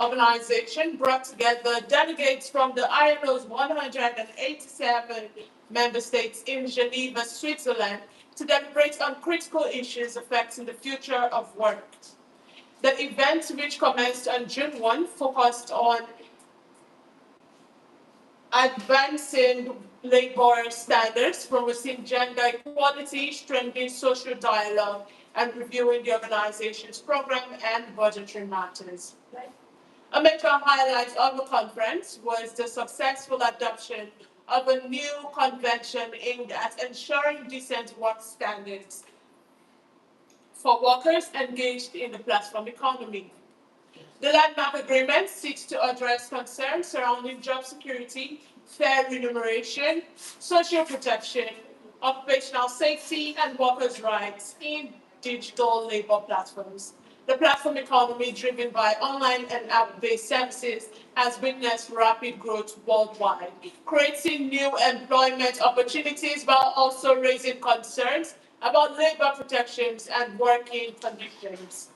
organization brought together delegates from the ILO's 187 member states in Geneva, Switzerland, to deliberate on critical issues affecting the future of work. The event, which commenced on June 1, focused on advancing labor standards, promoting gender equality, strengthening social dialogue, and reviewing the organization's program and budgetary matters. A major highlight of the conference was the successful adoption of a new convention aimed at ensuring decent work standards for workers engaged in the platform economy. The landmark agreement seeks to address concerns surrounding job security, fair remuneration, social protection, occupational safety, and workers' rights in digital labor platforms. The platform economy, driven by online and app-based services, has witnessed rapid growth worldwide, creating new employment opportunities while also raising concerns about labor protections and working conditions.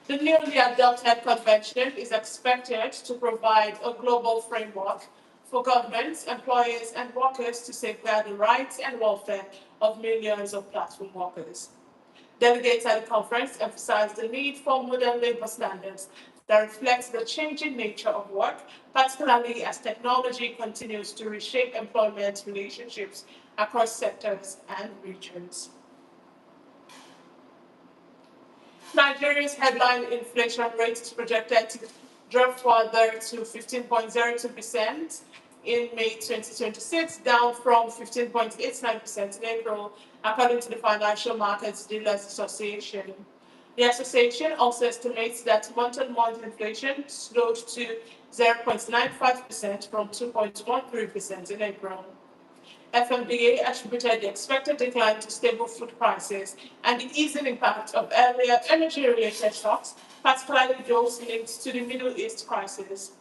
The newly adopted convention is expected to provide a global framework for governments, employers, and workers to safeguard the rights and welfare of millions of platform workers. Delegates at the conference emphasized the need for modern labor standards that reflect the changing nature of work, particularly as technology continues to reshape employment relationships across sectors and regions. Nigeria's headline inflation rate is projected to drop further to 15.02% in May 2026, down from 15.89% in April, according to the Financial Markets Dealers Association. The association also estimates that month-on-month inflation slowed to 0.95% from 2.13% in April. FMDA attributed the expected decline to stable food prices and the easing impact of earlier energy-related shocks, particularly those linked to the Middle East crisis.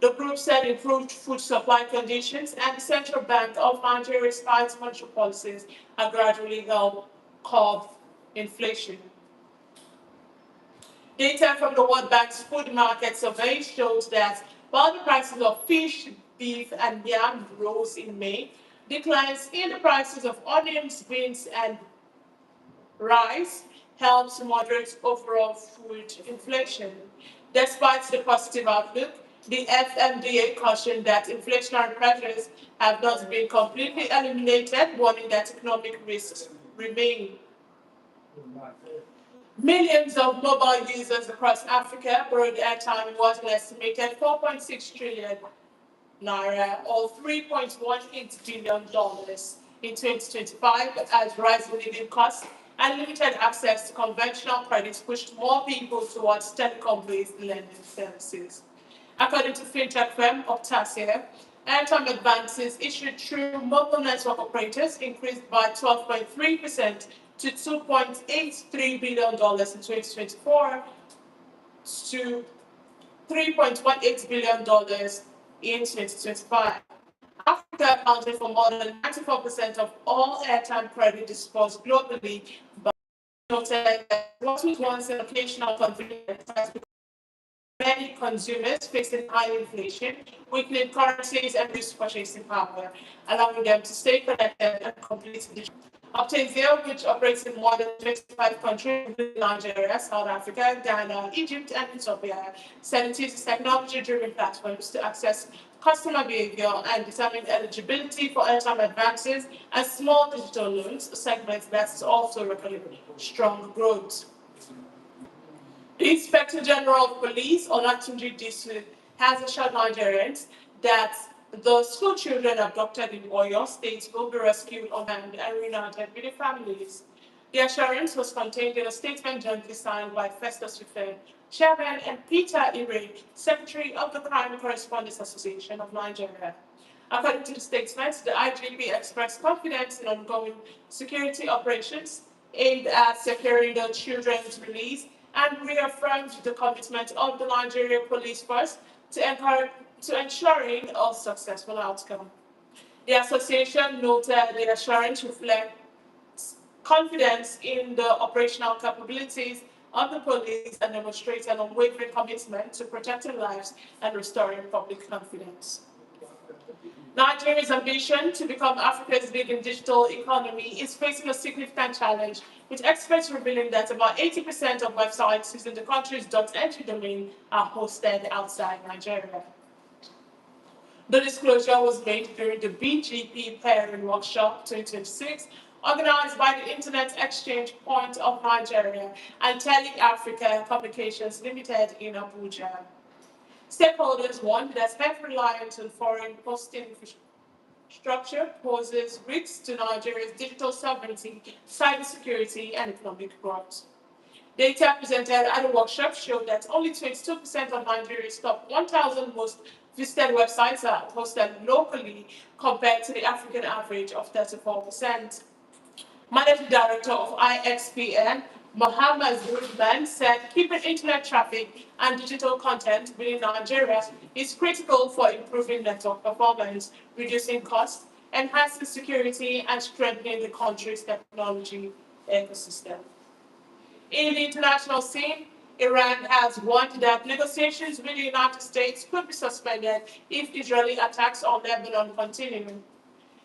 The group said improved food supply conditions and the Central Bank of Nigeria's tight monetary policies are gradually helping curb inflation. Data from the World Bank's Food Market Survey shows that while the prices of fish, beef, and yam rose in May, declines in the prices of onions, beans, and rice helps moderate overall food inflation. Despite the positive outlook, the FMDA cautioned that inflationary pressures have not been completely eliminated, warning that economic risks remain. Millions of mobile users across Africa borrowed airtime worth an estimated 4.6 trillion naira, or $3.18 billion in 2025, as rising living costs and limited access to conventional credit pushed more people towards telecom-based lending services. According to fintech firm Optasia, airtime advances issued through mobile network operators increased by 12.3% to $2.83 billion in 2024 to $3.18 billion in 2025. Africa accounted for more than 94% of all airtime credit disbursed globally, but noted that what was once an occasional convenience has become many consumers facing high inflation, weakening currencies, and reduced purchasing power, allowing them to stay connected and complete digital. Optasia, which operates in more than 25 countries, including Nigeria, South Africa, Ghana, Egypt, and Ethiopia, said it uses technology-driven platforms to access customer behavior and determine eligibility for airtime advances and small digital loans, a segment that's also recording strong growth. The Inspector General of Police, Olatunji Disu, has assured Nigerians that the school children abducted in Oyo State will be rescued, unharmed, and reunited with their families. The assurance was contained in a statement jointly signed by Festus Rufen, Chairman, and Peter Ire, Secretary of the Crime Correspondents Association of Nigeria. According to the statement, the IGP expressed confidence in ongoing security operations aimed at securing the children's release and reaffirmed the commitment of the Nigerian Police Force to ensuring a successful outcome. The association noted the assurance reflects confidence in the operational capabilities of the police and demonstrate an unwavering commitment to protecting lives and restoring public confidence. Nigeria's ambition to become Africa's leading digital economy is facing a significant challenge, with experts revealing that about 80% of websites using the country's .ng domain are hosted outside Nigeria. The disclosure was made during the BGP Pairing Workshop 2026, organized by the Internet Exchange Point of Nigeria and Tele Africa Communications Limited in Abuja. Stakeholders warned that heavy reliance on foreign hosting infrastructure poses risks to Nigeria's digital sovereignty, cybersecurity, and economic growth. Data presented at the workshop showed that only 22% of Nigeria's top 1,000 most visited websites are hosted locally, compared to the African average of 34%. Managing Director of IXPN, Mohammed Rudman, said keeping internet traffic and digital content within Nigeria is critical for improving network performance, reducing costs, enhancing security, and strengthening the country's technology ecosystem. In the international scene, Iran has warned that negotiations with the United States could be suspended if Israeli attacks on Lebanon continue.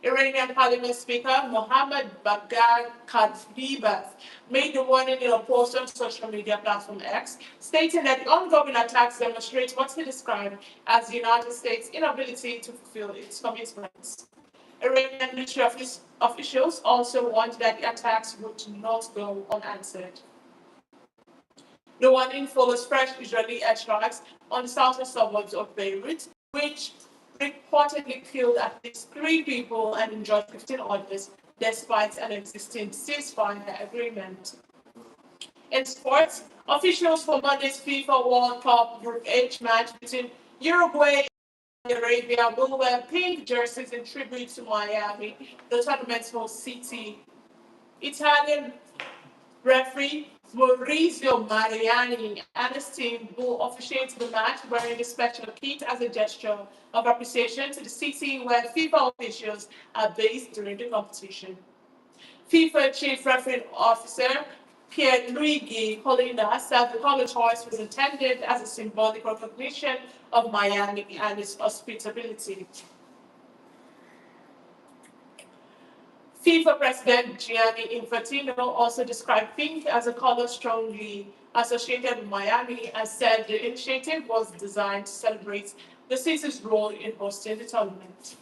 Iranian Parliament Speaker Mohammad Bagher Khalibaf made the warning in a post on social media platform X, stating that the ongoing attacks demonstrate what he described as the United States' inability to fulfill its commitments. Iranian military officials also warned that the attacks would not go unanswered. The warning follows fresh Israeli airstrikes on the southern suburbs of Beirut, which reportedly killed at least 3 people and injured 15 others, despite an existing ceasefire agreement. In sports, officials for Monday's FIFA World Cup Group H match between Uruguay and Saudi Arabia will wear pink jerseys in tribute to Miami, the tournament's host city. Italian referee Maurizio Mariani and his team will officiate the match wearing the special kit as a gesture of appreciation to the city where FIFA officials are based during the competition. FIFA Chief Referee Officer Pierluigi Colina said the color choice was intended as a symbolic recognition of Miami and its hospitality. FIFA President Gianni Infantino also described pink as a color strongly associated with Miami and said the initiative was designed to celebrate the city's role in hosting the tournament.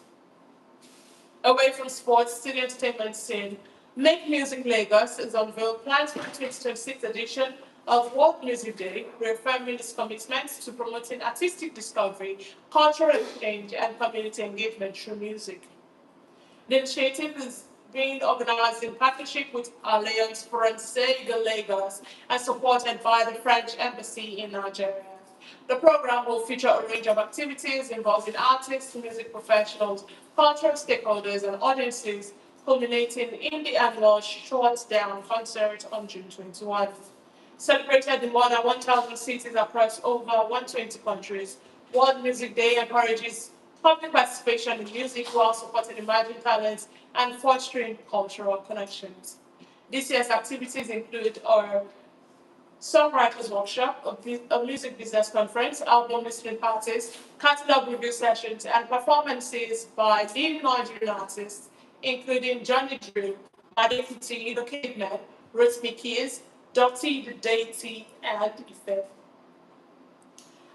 Away from sports to the entertainment scene, Make Music Lagos has unveiled plans for the 2026 edition of World Music Day, reaffirming its commitment to promoting artistic discovery, cultural exchange, and community engagement through music. The initiative is being organized in partnership with Alliance Française de Lagos and supported by the French Embassy in Nigeria. The program will feature a range of activities involving artists, music professionals, cultural stakeholders, and audiences, culminating in the annual Short Down concert on June 21. Celebrated in more than 1,000 cities across over 120 countries, World Music Day encourages public participation in music while supporting emerging talents and fostering cultural connections. This year's activities include our songwriters workshop, a music business conference, album listening parties, catalog review sessions, and performances by leading Nigerian artists, including Johnny Drew, Adekunle the Kidman, Rotimi Keys, Dottie the Deity, and Ife.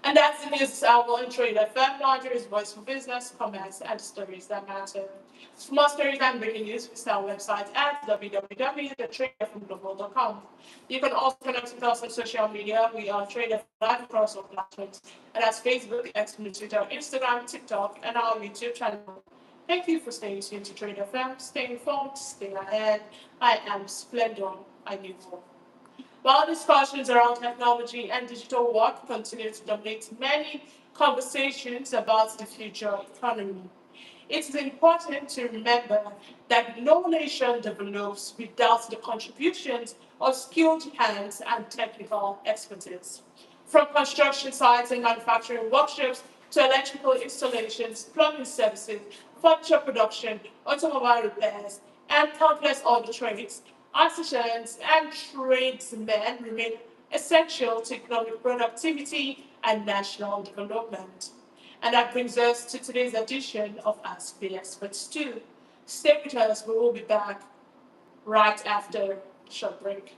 And that's the news this hour on Trade FM, Nigeria's voice for business, commerce, and stories that matter. For more stories and breaking news, visit our website at www.tradefmglobal.com. You can also connect with us on social media. We are Trade FM live across all platforms, and that's Facebook, X, Twitter, Instagram, TikTok, and our YouTube channel. Thank you for staying tuned to Trade FM. Stay informed, stay ahead. I am Splendor. I need more. While discussions around technology and digital work continue to dominate many conversations about the future economy, it is important to remember that no nation develops without the contributions of skilled hands and technical expertise. From construction sites and manufacturing workshops to electrical installations, plumbing services, furniture production, automobile repairs, and countless other trades, artisans and tradesmen remain essential to economic productivity and national development. And that brings us to today's edition of Ask the Experts 2. Stay with us, we will be back right after a short break.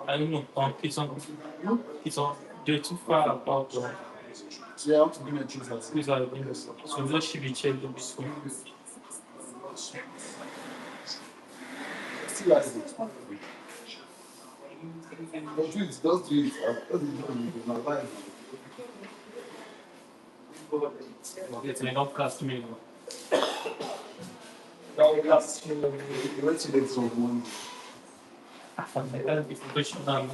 I don't know. It's on. They're too far apart. Yeah, I'm going to choose that. These are the windows. So those should be checked before. Still like it. Don't do it. Just do it. It's my life. It's enough cost me. That will last you. You went to the zone. If professional,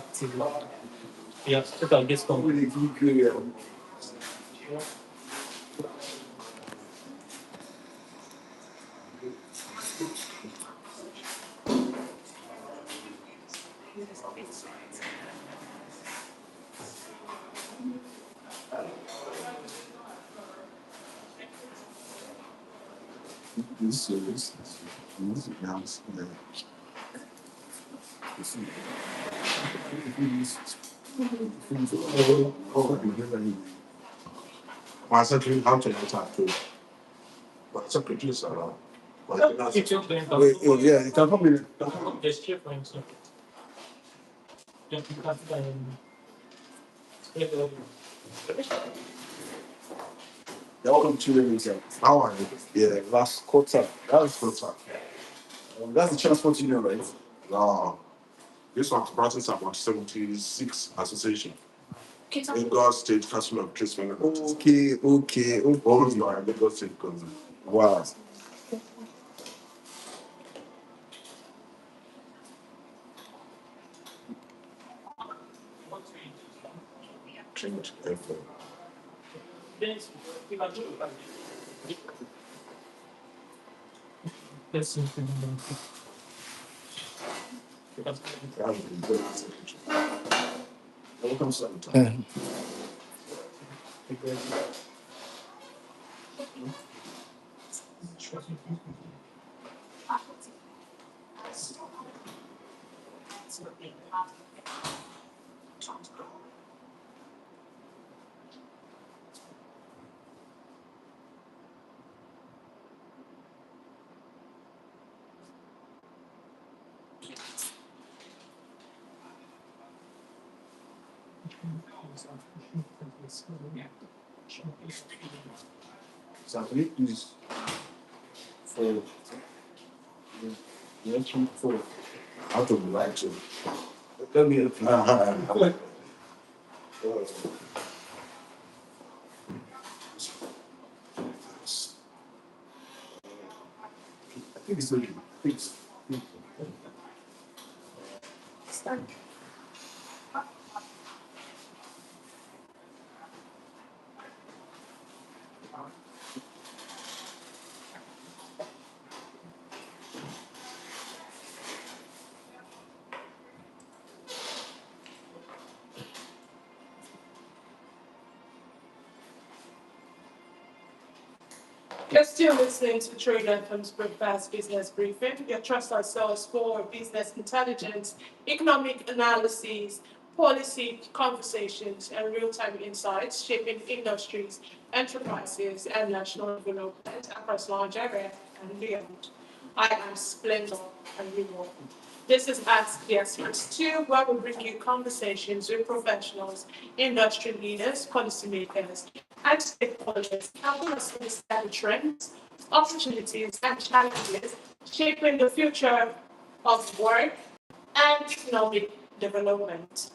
yeah, I guess completely good. This is music now. I said to how to attack too. But it's a producer. Wait, yeah, you can come in. There's chip for himself. Welcome to the museum. How are you? Yeah, last quarter. That's quarter. That's the transport union, right? No. This one's branches about 76 association. Lagos State Council of Tradesmen. Okay. All you are Lagos State government. Wow. Change effort. Welcome, Senator. So I need this for the entry for out of the right to tell me I think it's okay. I think it's You're still listening to Trade FM's Breakfast Business Briefing, your trusted source for business intelligence, economic analysis, policy conversations, and real-time insights shaping industries, enterprises, and national development across Nigeria and beyond. I am Splendor and Reward. This is Ask the Experts 2, where we bring you conversations with professionals, industry leaders, policymakers, and stakeholders, helping us understand the trends, opportunities, and challenges shaping the future of work and economic development.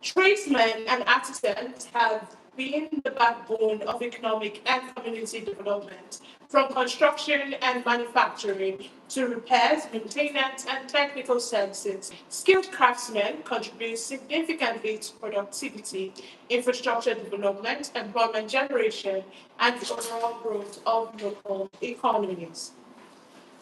Tradesmen and artisans have been the backbone of economic and community development, from construction and manufacturing to repairs, maintenance, and technical services. Skilled craftsmen contribute significantly to productivity, infrastructure development, employment generation, and the overall growth of local economies.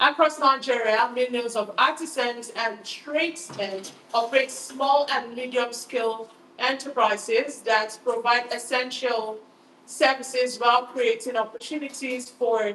Across Nigeria, millions of artisans and tradesmen operate small and medium scale enterprises that provide essential services while creating opportunities for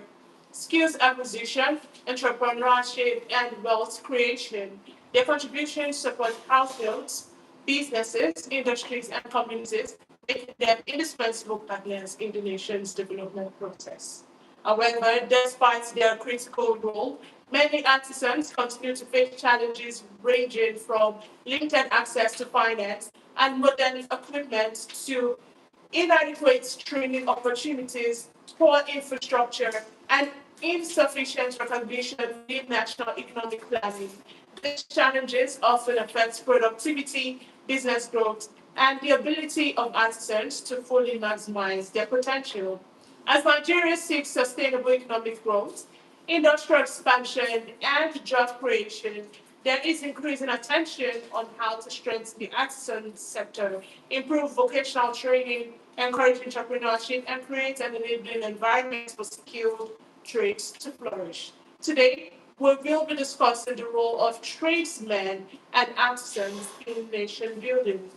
skills acquisition, entrepreneurship, and wealth creation. Their contributions support households, businesses, industries, and communities, making them indispensable partners in the nation's development process. However, despite their critical role, many artisans continue to face challenges ranging from limited access to finance and modern equipment to inadequate training opportunities, poor infrastructure, and insufficient recognition in national economic planning. These challenges often affect productivity, business growth, and the ability of artisans to fully maximize their potential. As Nigeria seeks sustainable economic growth, industrial expansion, and job creation, there is increasing attention on how to strengthen the artisan sector, improve vocational training, encourage entrepreneurship, and create an enabling environment for skilled trades to flourish. Today, we will be discussing the role of tradesmen and artisans in nation building.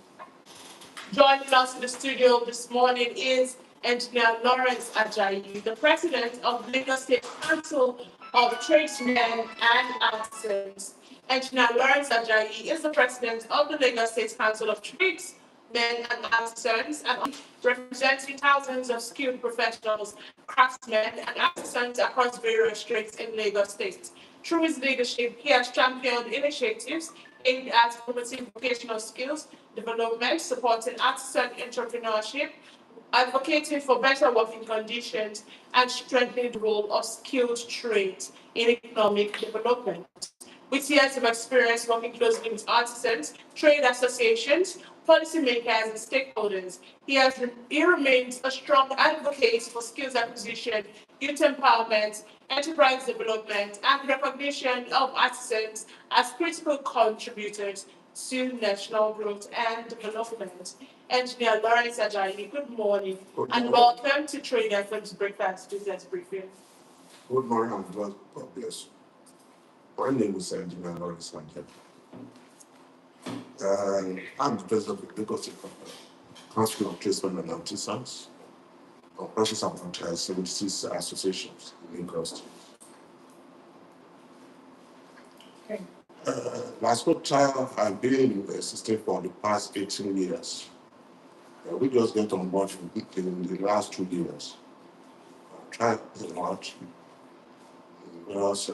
Joining us in the studio this morning is Engineer Lawrence Ajayi, the President of Lagos State Council of Tradesmen and Artisans. Engineer Lawrence Ajayi is the President of the Lagos State Council of Tradesmen and Artisans, and representing thousands of skilled professionals, craftsmen, and artisans across various trades in Lagos State. Through his leadership, he has championed initiatives aimed at promoting vocational skills development, supporting artisan entrepreneurship, advocating for better working conditions, and strengthening the role of skilled trades in economic development. With years of experience working closely with artisans, trade associations, policymakers, and stakeholders, he remains a strong advocate for skills acquisition, youth empowerment, enterprise development, and recognition of artisans as critical contributors to national growth and development. Engineer Lawrence Ajayi, good morning, and welcome to Trade FM's Breakfast Business Briefing. Good morning and God bless you. My name is Engineer Lawrence Ajayi. I'm the president of the Lagos State Council of Tradesmen and Artisans. Comprises about 76 associations in Lagos State. Okay. Last quarter, I've been in the system for the past 18 years. We just get on board in the last 2 years. I've tried a lot because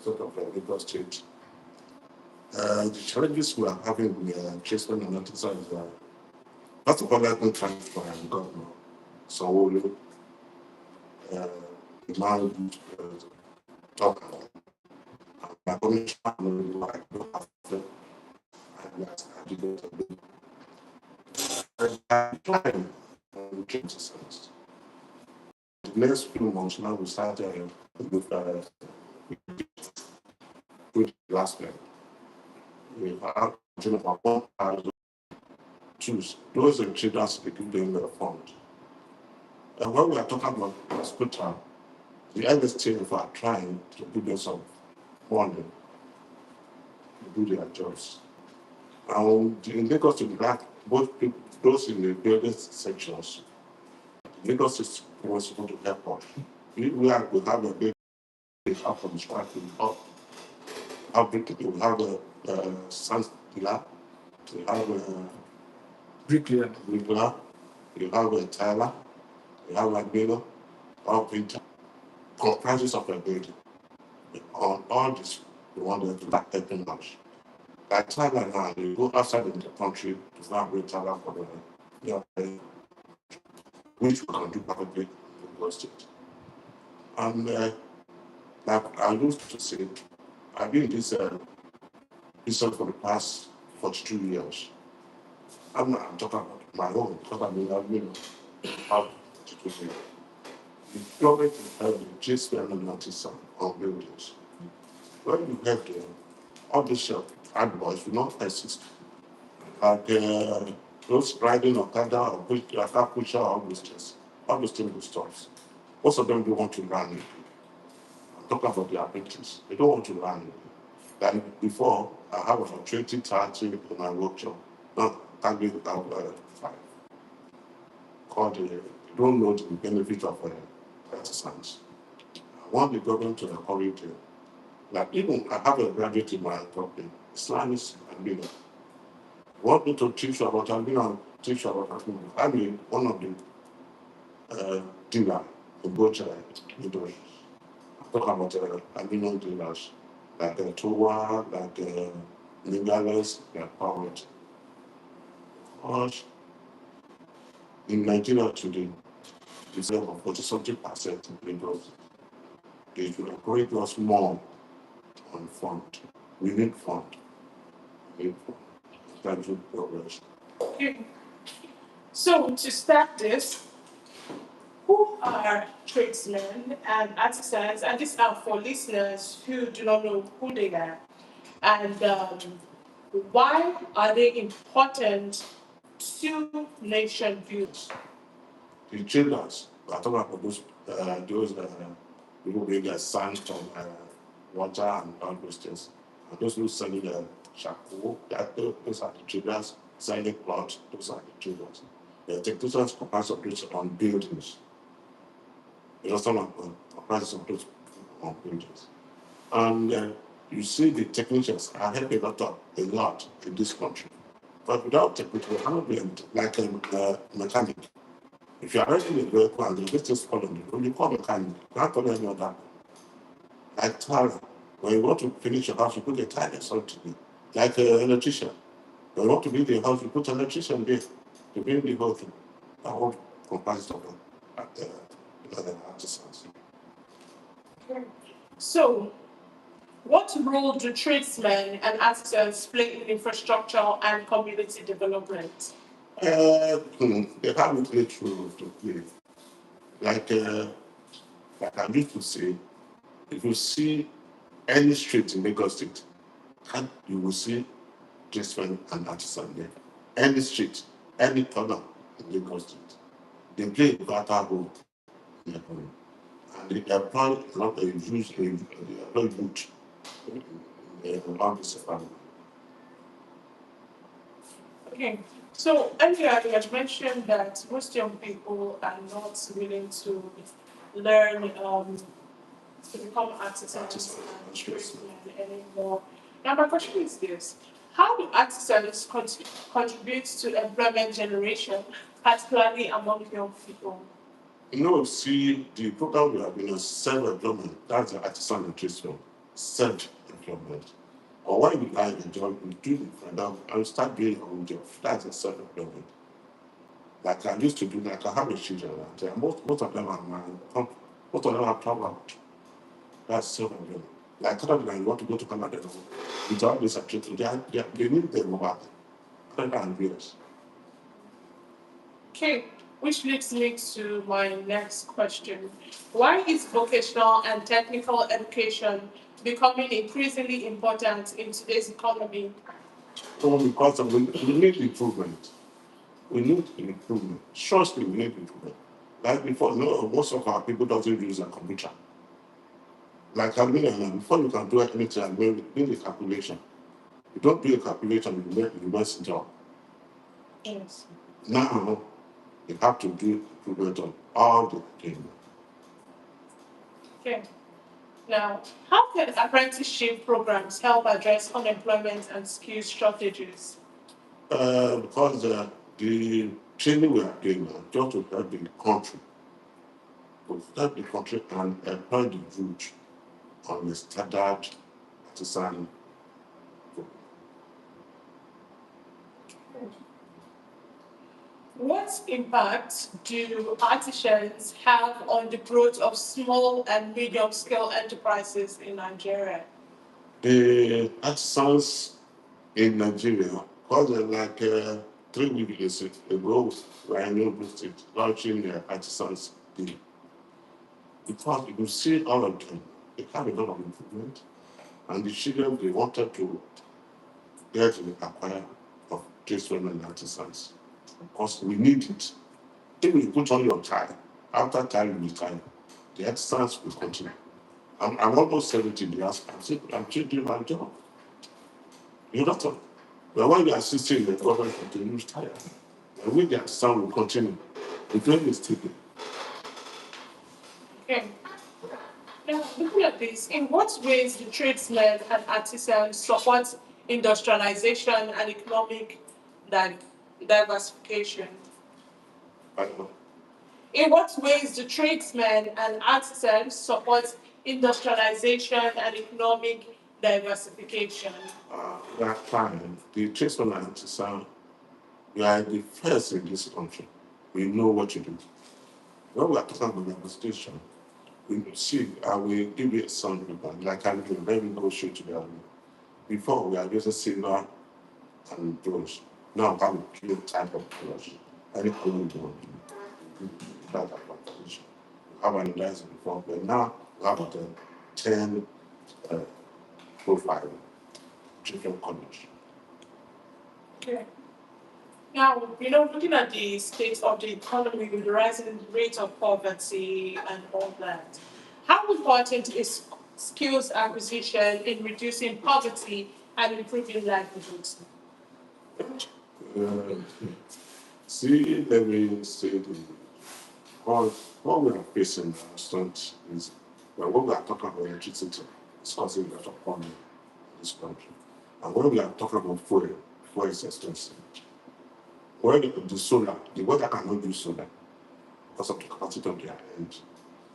sort of Lagos State. The challenges we are having with tradesmen and artisans are, first of all, let me thank for governor Sanwo-Olu, the man talk about. My commissioner, I don't have to, and that's how you go to be. I'm trying to change the sense. The next few months now, we start with last year. We have about 1,000 choose. Those are traders that give them the fund. And when we are talking about hospital, the LSTF are trying to give them some funding to do their jobs. And in Lagos, to black, both people, those in the building sections, Lagos is responsible to help us. We have a big up from starting up. How big we have a sand pillar, we have a bricklayer, you have a tiler, you have a builder, or painter, comprises of a building. On all this, we want them to back helping us. Like Thailand now, they go outside of the country to not bring Thailand for the which we can do perfectly in Lagos State. And like I used to say, I've been in this business for the past 42 years. I'm talking about my own, because I've been how to do it. The government have the Tradesmen and notice on buildings. When you have all these advice will not exist. Like those riding Okada or car pusher, all those things will stop. Most of them don't want to run. I'm talking about the apprentices. They don't want to run. Like before, I have about 20, 30 in my workshop. Now, target about 5. Called, they don't know the benefit of artisans. I want the government to encourage them. Like even I have a graduate in my company, Islamic Albino. Want me to teach you about Albino, teach you about Albino. I mean, one of the dealer in both Indo. I talk about Albino dealers, like Towa, like Nigales, like Powered. Because in Nigeria today, it's about 40 something percent in Lagos. They should encourage us more on fund. We need fund. We need fund. Thank you, progress. Okay. So to start this, who are tradesmen and artisans? And these are for listeners who do not know who they are. And why are they important to nation building? The traders, I talk about those people bring their sand from water and all those things. And those who selling charcoal, those are the traders. Selling cloth, those are the traders. The technicians comprise of those on buildings. They also comprise of those on buildings. And you see the technicians are helping a lot in this country. But without technicians, we cannot be like a mechanic. If you are renting a vehicle and the business fall on the road, you call mechanic. You can't call any other. Like tile. When you want to finish your house, you put a tile or something. Like an electrician. When you want to build a house, you put an electrician there to build the whole thing. That whole comprises of artisans. So, what role do tradesmen and artisans play in infrastructure and community development? They have a great role to play. Like, like I used to say, if you see any street in Lagos State, you will see tradesmen and artisan there. Any street, any corner in Lagos State, they play a vital role in the economy. And they employ a lot of youth, they employ youth around this economy. Okay. So earlier you had mentioned that most young people are not willing to learn to become artisans and tradesmen anymore. Now my question is this: how do artisans contribute to employment generation, particularly among young people? You know, see, the program we have been on self-employment, that's the artisan and tradesman, self-employment. Or when you like a job, you do it for them and start doing your own job. That's a self-employment. Like I used to do, like I have a children, and most of them are my, most of them are travel. That's self-employment. Like other than you want to go to Canada, with all this activity, they need them over Canada and US. Okay, which leads me to my next question. Why is vocational and technical education becoming increasingly important in today's economy? So because of we need improvement. We need improvement. Trust me, we need improvement. Like before, no, most of our people doesn't use a computer. Like I mean, before you can do anything, I mean, you need a calculation. You don't do a calculation, you mess it up. Yes. Now, you have to do improvement on all the things. Okay. Now, how can apprenticeship programs help address unemployment and skills shortages? Because the training we are doing now, just to help the country, to help the country and employ the youth on the standard artisan. What impact do artisans have on the growth of small and medium scale enterprises in Nigeria? The artisans in Nigeria, because like 3 weeks ago, we are in Ogun State launching the artisans day. Because you see all of them, they have a lot of improvement, and the children they wanted to get the acquire of tradesmen and artisans. Because we need it. If you put on your tie, after time you retire, the artisans will continue. I'm almost 70 years. I'm still doing my job. You know what? But when you are assisting the government to use tire, and with the artisan will continue. The claim is taken. Okay. Now, looking at this, in what ways do tradesmen and artisans support industrialization and economic di- diversification? But In what ways do tradesmen and artisans support industrialization and economic diversification? we are trying. The tradesmen and artisan, we are the first in this country. We know what to do. When we are talking about devastation, we see, I will give you some example. Like I'm doing, let me go show to the army. Before, we are using silver and bronze. Now, we have a pure type of bronze. Any color you want to do, that advantage. We have analyzed it before, but now we have 10 uh, profile, different colors. Okay. Now, looking at the state of the economy with the rising rate of poverty and all that, how important is skills acquisition in reducing poverty and improving livelihoods? Uh, see, let me say the what we are facing constant is well, when we are talking about electricity, it's causing a lot of problem in this country. And when we are talking about fuel is expensive. When the solar, the weather cannot use solar because of the capacity of their energy.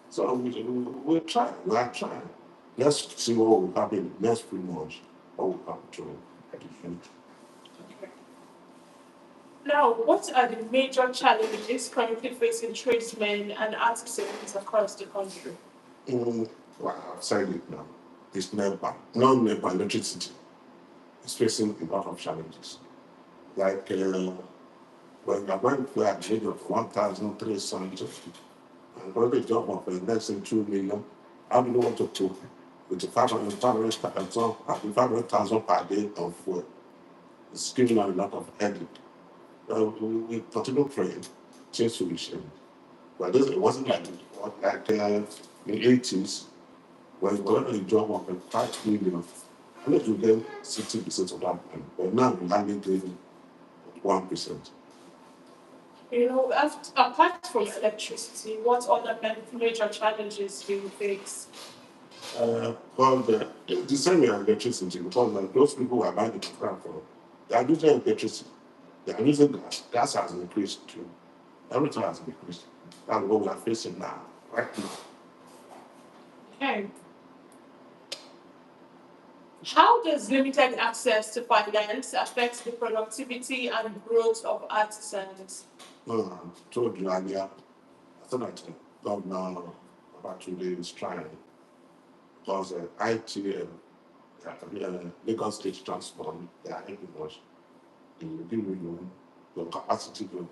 So we are trying. Let's see what will happen in the next few months, what will happen to the Now, what are the major challenges currently facing tradesmen and artisans across the country? Well, I've said it now. It's NEPA, non-NEPA electricity. It's facing a lot of challenges. Like when I went to at the age of 1,350 and got a job of less than 2 million, how do you want to cope with the 500,000 per day of fuel? It's giving us a lot of headache. We continue praying, change solution. But this, it wasn't like in the 80s when you got a job of 5 million. I need to get 60% of that money, but now we're only getting 1%. Apart from electricity, what other major challenges do you face? Well, the same with electricity, because those people who are buying the contract for, they are using electricity, they are using gas. Gas has increased too. Everything has increased. That's what we are facing now, right now. Okay. How does limited access to finance affect the productivity and growth of artisans? No, I told you earlier, I thought that governor about 2 days is trying because IT, Lagos State Transport, they are helping us. They will give you your capacity to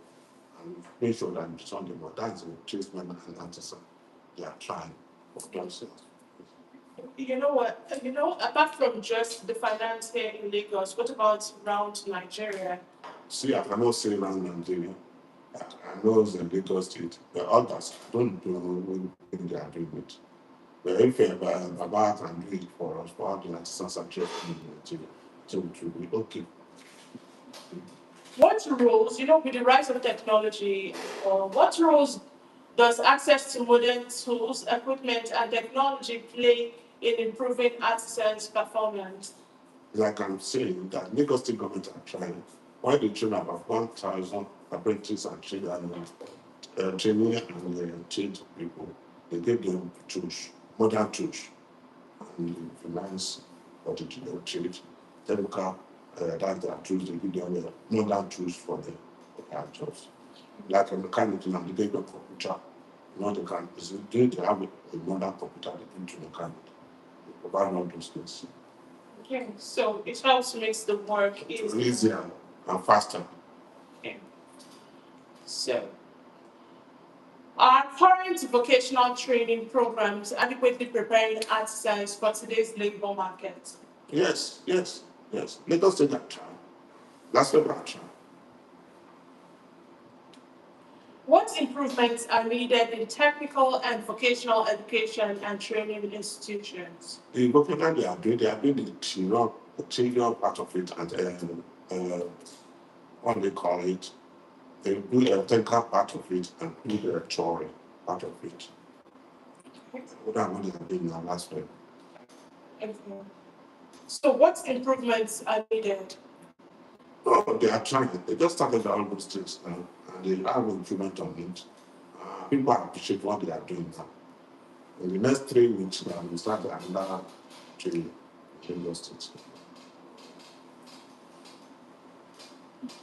and make sure that you turn them. But that's the tradesmen and artisan. They are trying of themselves. You know what? Apart from just the finance here in Lagos, what about around Nigeria? See, I cannot say around Nigeria. I know it's the Lagos State, but others I don't know when they are doing it. But if Baba can do it for us, for all the artisans and tradesmen in Nigeria, so it will be okay. What roles, with the rise of technology, what roles does access to modern tools, equipment, and technology play in improving artisans' performance? Like I'm saying, that Lagos State government are trying. Why they train about 1,000 apprentices and training and trade people. They give them tools, modern tools, and finance or the trade, technical, that's their tools. They give them modern tools for their jobs. like a mechanic and the paper computer. They can they have a modern computer they bring to mechanic. They provide all those things. Okay, so it helps makes the work easier and faster. Okay. So, are current vocational training programs adequately preparing artisans for today's labor market? Yes, yes, yes. Let us take that trying. That's what I'm trying. What improvements are needed in technical and vocational education and training institutions? The vocational they are doing the theory part of it, and what they call it, they do the technical part of it and do the theory part of it. What I want to do now last week. Okay. So, what improvements are needed? Oh, they are trying. They just started all those things now, and they have improvement on it. People appreciate what they are doing now. In the next 3 weeks, we start another training in those things.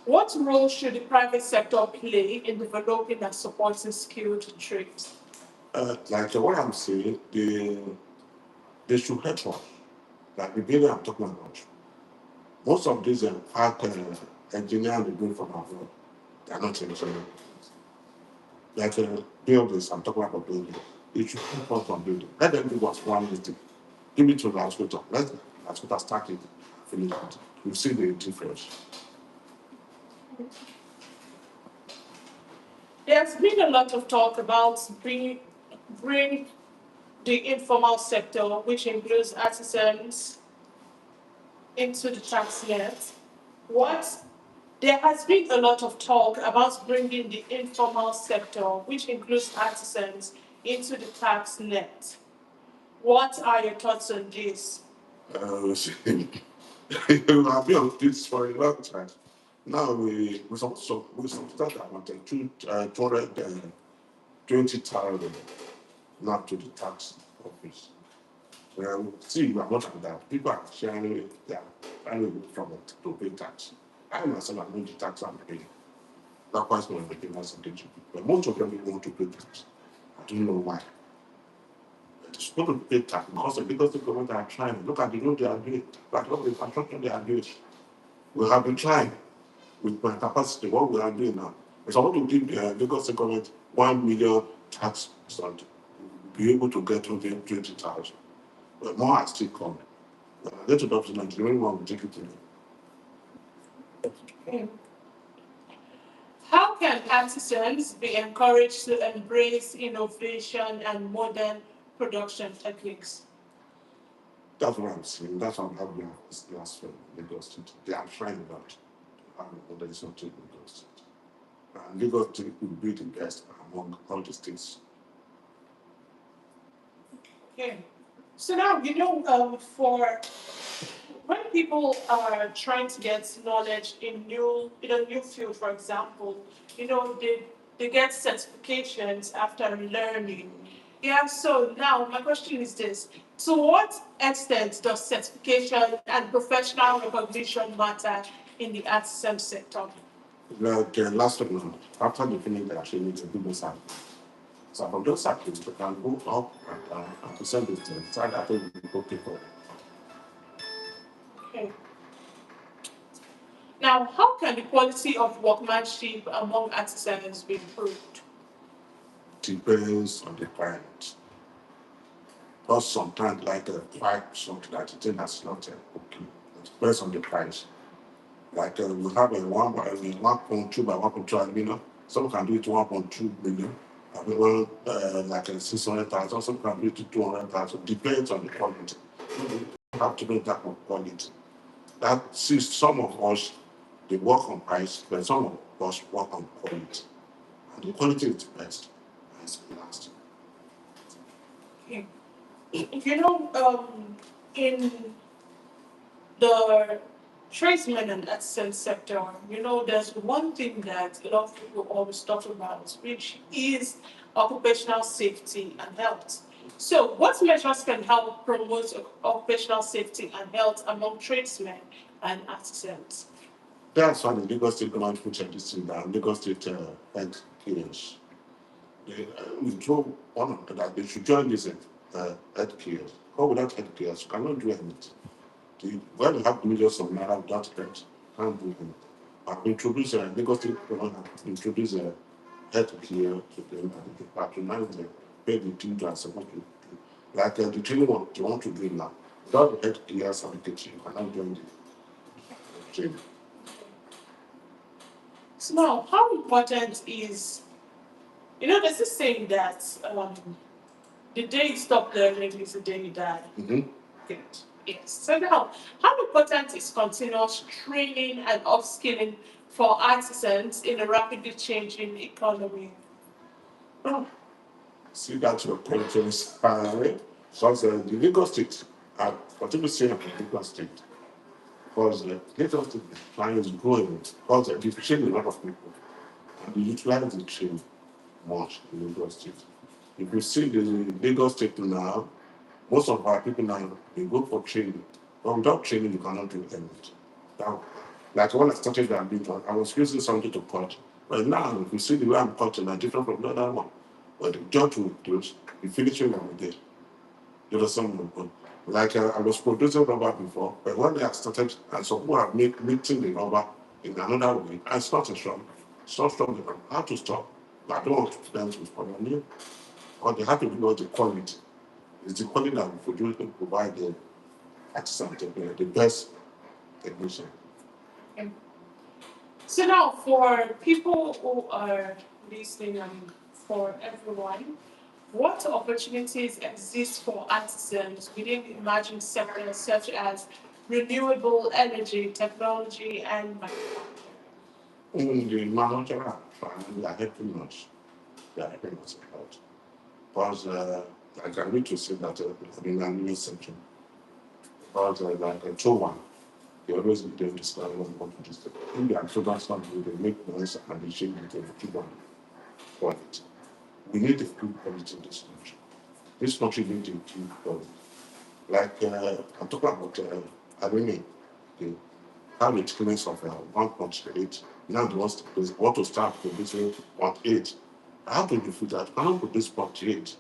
What role should the private sector play in developing and supporting skilled trades? Like what I'm saying, they should help us. Like the building I'm talking about. Most of these engineers they bring from abroad, they are not in China. Like buildings, I'm talking about buildings. They should help us on building. Let them do what's one thing. Give it to the hospital. Let the hospital start it, finish it. You see the difference. There's been a lot of talk about bring the informal sector, which includes artisans, into the tax net. What There has been a lot of talk about bringing the informal sector, which includes artisans, into the tax net. What are your thoughts on this? I've been on this for a long time. Now we start about 220,000 now to the tax office. See, we are not like that. People are sharing their value from it to pay tax. I myself am doing the tax I'm paying. Likewise, when the payments are taken. But most of them don't want to pay tax. I don't know why. They're supposed to pay tax because the government are trying. Look at the road they are doing. Look at the construction they are doing. We have been trying with my capacity. What we are doing now is I want to give the Lagos government 1 million tax fund. Be able to get 20,000. But more are still coming. Get to Dr. Nigeria, one will take it to me. Okay. How can artisans be encouraged to embrace innovation and modern production techniques? That's what I'm saying. That's what I'm having this last one in Lagos State. They are trying that to have a modernization in Lagos State. And Lagos State will be the best among all the states. Okay. So now, for when people are trying to get knowledge in a new field, for example, they get certifications after learning. Yeah, so now my question is this. To what extent does certification and professional recognition matter in the artisan sector? Like last one, after they finish their training, they do those circuits. So from those circuits, they can go up and present it to the side that will be okay for. Okay. Now, how can the quality of workmanship among artisans be improved? Depends on the client. Because sometimes, like a pipe, something that you think that's not okay. It depends on the price. Like we have a 1.2 by 1.2 aluminum. Some can do it to 1.2 million. And we want like a 600,000. Some can do it to 200,000. Depends on the quality. You have to know that of quality. That see some of us they work on price, but some of us work on quality. And the quality is the best. And it's lasting. Okay. In the tradesmen and artisan sector, there's one thing that a lot of people always talk about, which is occupational safety and health. So, what measures can help promote occupational safety and health among tradesmen and artisans? That's why the Lagos State government put this thing down. Lagos State health cares. They withdraw one of that. They should join this health cares. Or without health cares, you cannot do anything. When you have millions of naira without health, can't do anything. I've introduced Lagos State government introduced health care to them and they patronize them, pay the thing to are supposed to do. Like the training what they want to do now. Without the health care certificate, you cannot join the training. So now, how important is, there's this saying that the day you stop learning is the day you die. Mm-hmm. Good. Yes. So now, how important is continuous training and upskilling for artisans in a rapidly changing economy? Oh, see that your point is because the Lagos State, I continue saying about Lagos State, because Lagos State is growing, because they train a lot of people, and they utilize the train much in Lagos State. If you see the Lagos State now, most of our people now, they go for training. But without training, you cannot do anything. Now, like when I started that business, I was using something to cut. But now, if you see the way I'm cutting, I'm different from the other one. But the judge will close, the finishing will be there. You understand my point? Like I was producing rubber before, but when I started, and some people have made mixing the rubber in another way, and it's not a strong. It's not strong enough. I have to stop. But I don't want to them to follow me. Or they have to know the quality. It's the quality that we produce and provide the artisan the best technician. Okay. So now, for people who are listening and for everyone, what opportunities exist for artisans within emerging sectors such as renewable energy, technology, and manufacturing? In the manufacturer, they are helping us. They are helping us a lot. Because I can need to say that in the new section, because like a true one, they always be doing this kind of work to this. In the actual something, they make noise and they change it to keep on quality. We need a good quality in this country. This country needs a good quality. Like I'm talking about Irene, the how the thickness of 1.8. Now they want to start producing 0.8. I have to defeat that. I don't produce 0.8.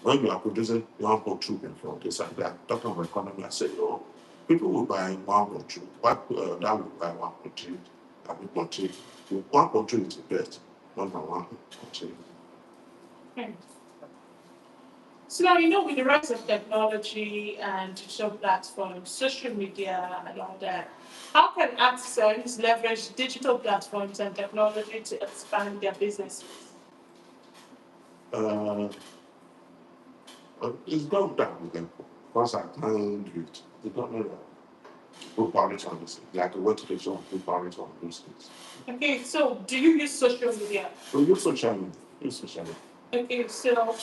When you are producing 1.2 before, they are talking about economy. I say, no, people will buy 1.2. That will buy 1.3. I mean, 0.3. 1.2 is the best, not 1.3. Okay. So now, with the rise of technology and digital platforms, social media, and all that, how can artisans leverage digital platforms and technology to expand their businesses? Uh, it's not that with them. Because I can't do it. They don't know that. Put power on this. Like a word to the show, put power on those things. Okay, so do you use social media? So use social media. Use social media. Okay, so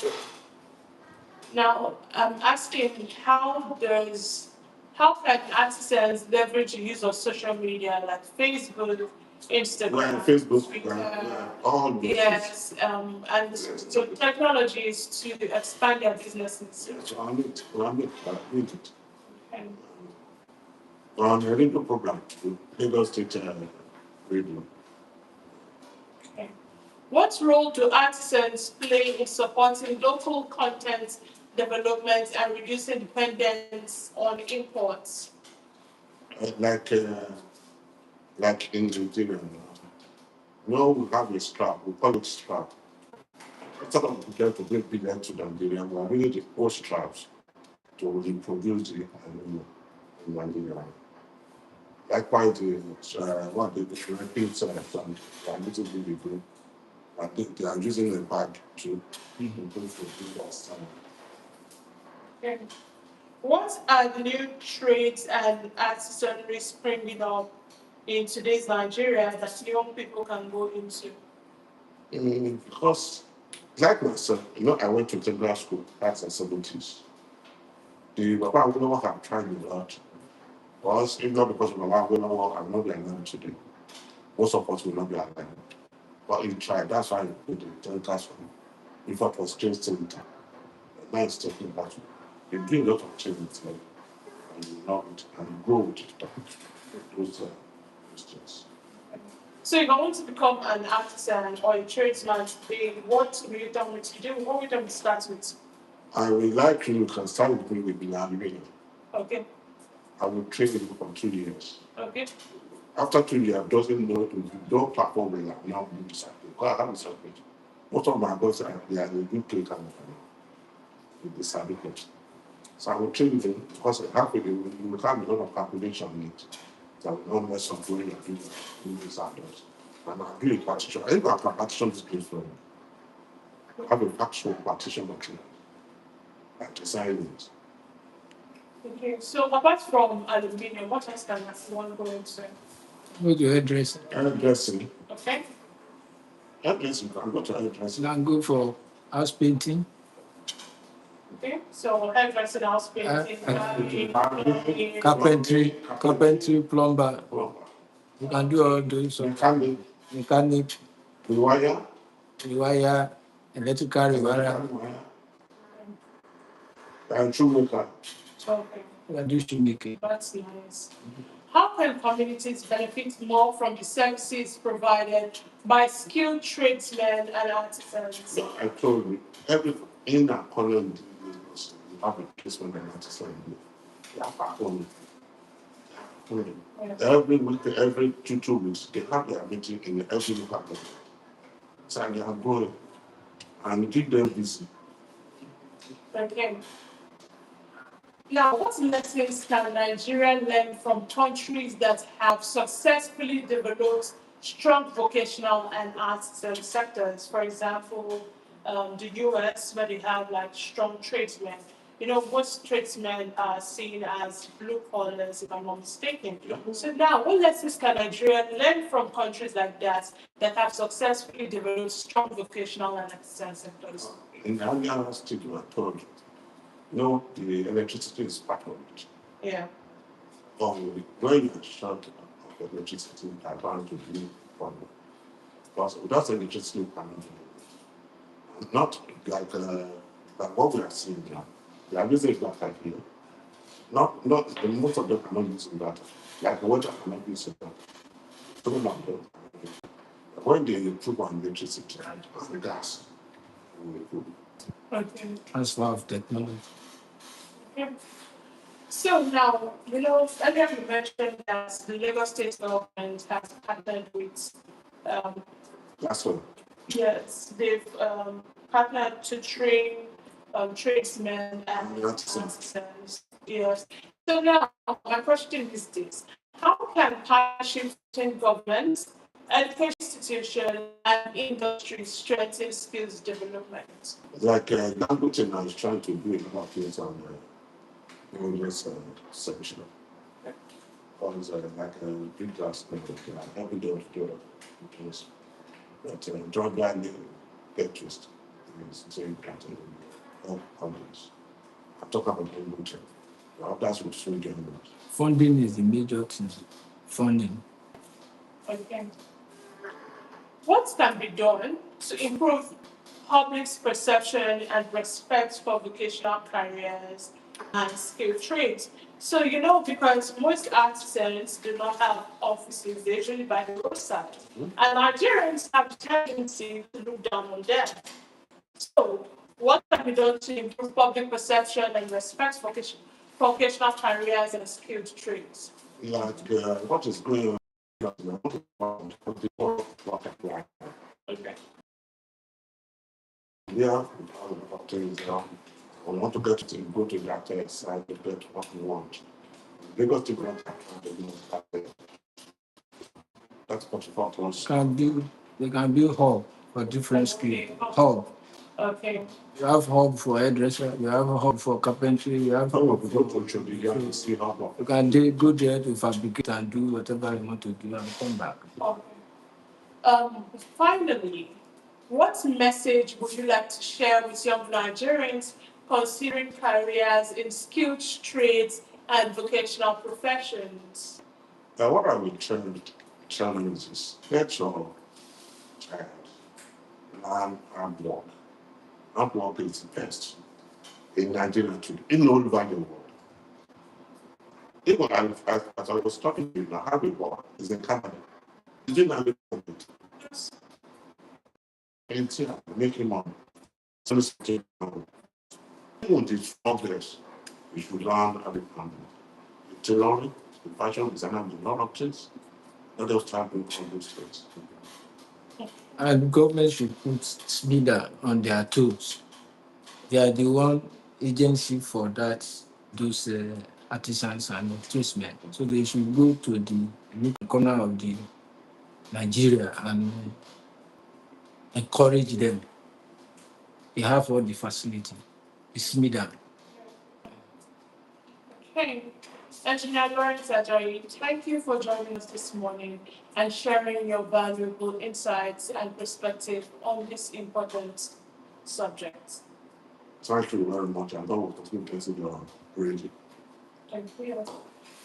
now I'm asking how can artisans leverage the use of social media like Facebook, Instagram, Well, Facebook, Twitter, all those things. yes, and so technologies to expand their businesses. Yeah, so I need it. Okay. On a radio program, Lagos State Radio. Okay. What role do artisans play in supporting local content development and reducing dependence on imports? Like in Nigeria, we have a strap, we call it strap. Instead of prepared to bring people to Nigeria, we are really the post straps to reproduce the aluminum in Nigeria. Likewise, what they repeat some they are little bit ago. I think they are using a bag to improve the last time. Okay. What are the new trades and artisanry springing up in today's Nigeria that young people can go into? Because, like myself, I went to technical school, that's the 70s. The Baba Awolowo have tried a lot. Because if not because of Baba Awolowo, I will not be alive today. Most of us will not be alive. But he tried, that's why he put the technical school. Before it was changed to the now it's taking that one. They do a lot of changes, and you love it, and you grow with it. Those things. So if I want to become an artisan or a tradesman today, what will you tell me to do? What will you tell me to start with? I would like you can start with me with the Okay. I will train you for 2 years. Okay. After 2 years, doesn't know if you don't perform well, now you decide. Because I have a certificate. Most of my boys are they are a good player with the certificate. So I will train them because happily you will have a lot of calculation in it. So I will not mess up when you're doing this outdoors. And I'll do a partition. I think I have a partition this place for you. I have a actual partition material. I design it. Okay. So apart from aluminium, what else can one go into? Go to hairdressing. Hairdressing. Okay. Hairdressing, you can go to hairdressing. Then go for house painting. Okay. So hairdressing, house painting, Carpentry, plumber. You can do all those. Mechanic, Rewire. electrical rewire. And shoemaker. Okay. You can do shoemaking. That's nice. How can communities benefit more from the services provided by skilled tradesmen and artisans? So I told you, every in our colony, you have a placement and artisan. They are performing. Yes. Every week, every 2 weeks, they have their meeting in every local government. So they are going and keep them busy. Okay. Now, what lessons can Nigeria learn from countries that have successfully developed strong vocational and artisan sectors? For example, the US, where they have like strong tradesmen. You know, most tradesmen are seen as blue collars, if I'm not mistaken. So now, what lessons can Nigeria learn from countries like that have successfully developed strong vocational and artisan sectors? In the Ghana state, you are told, no, the electricity is part of it. Yeah. When you are short of electricity, I want to be one. Because without electricity, you cannot do it. Not like what we are seeing now. They are using that here. Not most of them are not using that. Like water cannot be using that. So when they improve on electricity and gas, we will. Okay. Transfer of technology. Okay. So now, you know, earlier you mentioned that the Lagos State government has partnered with, um, That's all. yes, they've partnered to train tradesmen and Artisans. artisans. Yes. So now, my question is this: how can partnerships between governments, education institutions, and industry strengthen skills development? Like Dangote now is trying to do a lot of things on this section. Or is like a big class like every day of the place. But drug value purchased is so important in all countries. I'm talking about Dangote. That's what should get much. Funding is the major thing. Funding. Okay. What can be done to improve public's perception and respect for vocational careers and skilled trades? So, you know, because most artisans do not have offices, they usually by the roadside. And Nigerians have a tendency to look down on them. So, what can be done to improve public perception and respect for vocational careers and skilled trades? Like what is going on? Okay. Yeah, things. We want to get to go to that side to get what we want. Lagos to grant that's 44 tons. They can build hub for different skills. Hub. Okay. You have hub for hairdresser, you have a hub for carpentry, you have How hub we for go to the see how you can go there to fabricate and do whatever you want to do and come back. Okay. Finally, what message would you like to share with young Nigerians considering careers in skilled trades and vocational professions? what I would tell you is let your child learn hard work. Hard work is the best in Nigeria too, in all over the world. Even as I was talking to you now, hard work is in Canada. Did you know painting and making money. So this even the progress we should learn at the tailoring, the fashion designer, the lot of things. Let us try to on those things. And government should put SMIDA on their tools. They are the one agency for that, those artisans and tradesmen. So they should go to the corner of the Nigeria and encourage them. They have all the facility. It's SMIDA. Okay. Engineer Lawrence Ajayi, thank you for joining us this morning and sharing your valuable insights and perspective on this important subject. Thank you very much. I thought it was going to consider really. Thank you.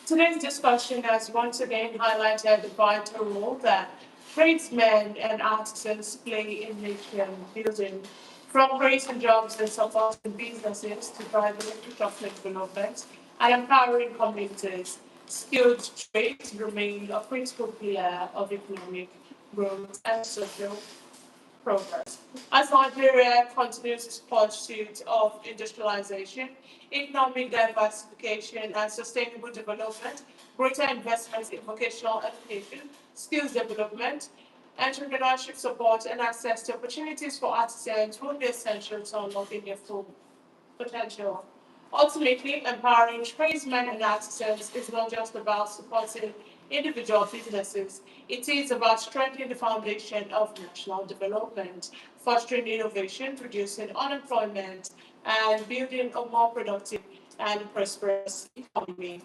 Today's discussion has once again highlighted the vital role that tradesmen and artisans play in nation building, from creating jobs and supporting businesses to driving economic development and empowering communities. Skilled trades remain a critical pillar of economic growth and social progress. As Nigeria continues its pursuit of industrialization, economic diversification, and sustainable development, greater investments in vocational education, skills development, entrepreneurship support, and access to opportunities for artisans will be essential to unlocking their full potential. Ultimately, empowering tradesmen and artisans is not just about supporting individual businesses, it is about strengthening the foundation of national development, fostering innovation, reducing unemployment, and building a more productive and prosperous economy.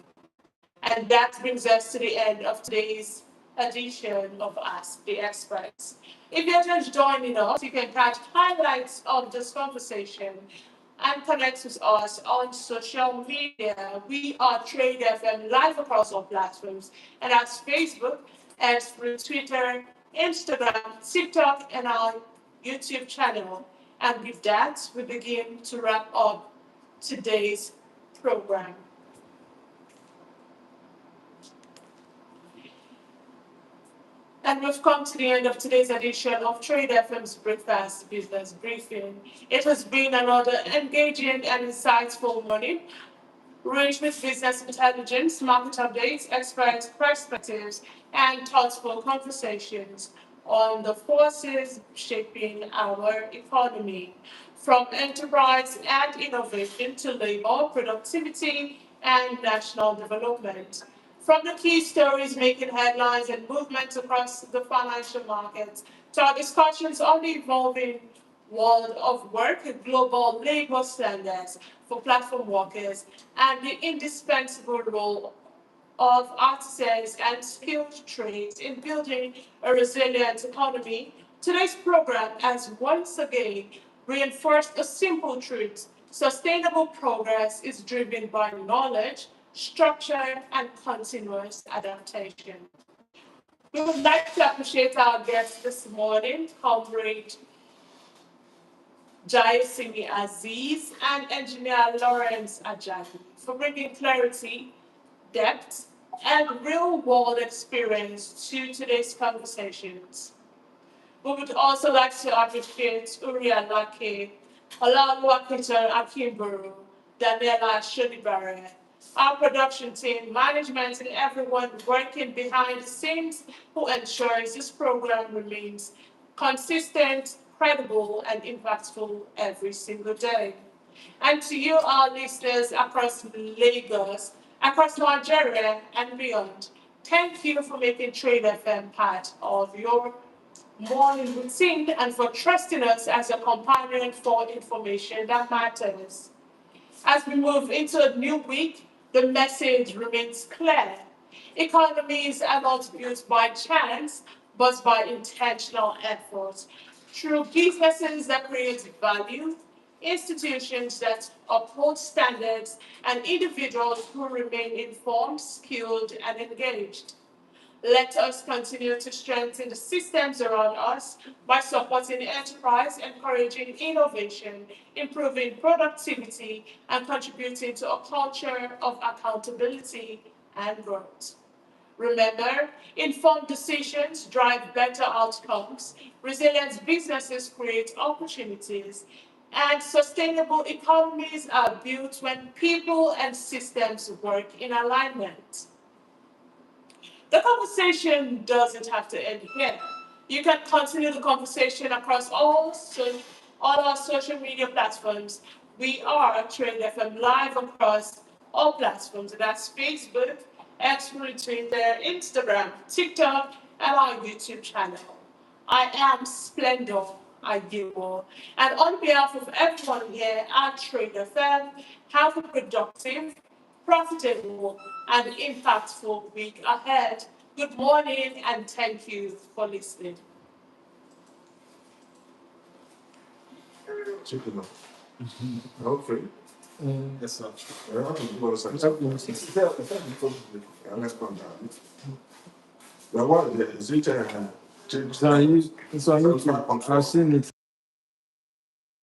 And that brings us to the end of today's edition of Ask the Experts. If you're just joining us, you can catch highlights of this conversation and connect with us on social media. We are Trade FM live across all platforms, and that's Facebook, and through Twitter, Instagram, TikTok, and our YouTube channel. And with that, we begin to wrap up today's program. And we've come to the end of today's edition of Trade FM's Breakfast Business Briefing. It has been another engaging and insightful morning, rich with business intelligence, market updates, expert perspectives, and thoughtful conversations on the forces shaping our economy, from enterprise and innovation to labor, productivity, and national development. From the key stories making headlines and movements across the financial markets to our discussions on the evolving world of work, global labor standards for platform workers, and the indispensable role of artisans and skilled trades in building a resilient economy, today's program has once again reinforced a simple truth. Sustainable progress is driven by knowledge, structure, and continuous adaptation. We would like to appreciate our guest this morning, Comrade Jayasimi Aziz and Engineer Lawrence Ajayi, for bringing clarity, depth, and real-world experience to today's conversations. We would also like to appreciate Uri Alake, Olaoluwaketan Akimburu, Daniela Shodibare, our production team, management, and everyone working behind the scenes who ensures this program remains consistent, credible, and impactful every single day. And to you, our listeners across Lagos, across Nigeria, and beyond, thank you for making Trade FM part of your morning routine and for trusting us as a companion for information that matters. As we move into a new week, the message remains clear. Economies are not built by chance, but by intentional effort. Through businesses that create value, institutions that uphold standards, and individuals who remain informed, skilled, and engaged. Let us continue to strengthen the systems around us by supporting enterprise, encouraging innovation, improving productivity, and contributing to a culture of accountability and growth. Remember, informed decisions drive better outcomes, resilient businesses create opportunities, and sustainable economies are built when people and systems work in alignment. The conversation doesn't have to end here. You can continue the conversation across all our social media platforms. We are Trade FM live across all platforms. That's Facebook, X, Twitter, Instagram, TikTok, and our YouTube channel. I am Splendor Agibo. And on behalf of everyone here at Trade FM, have a productive, profitable, and impactful week ahead. Good morning and thank you for listening. Chicken. Okay. Yes, sir. Yeah, let's go down. The what is it? So, I've seen it.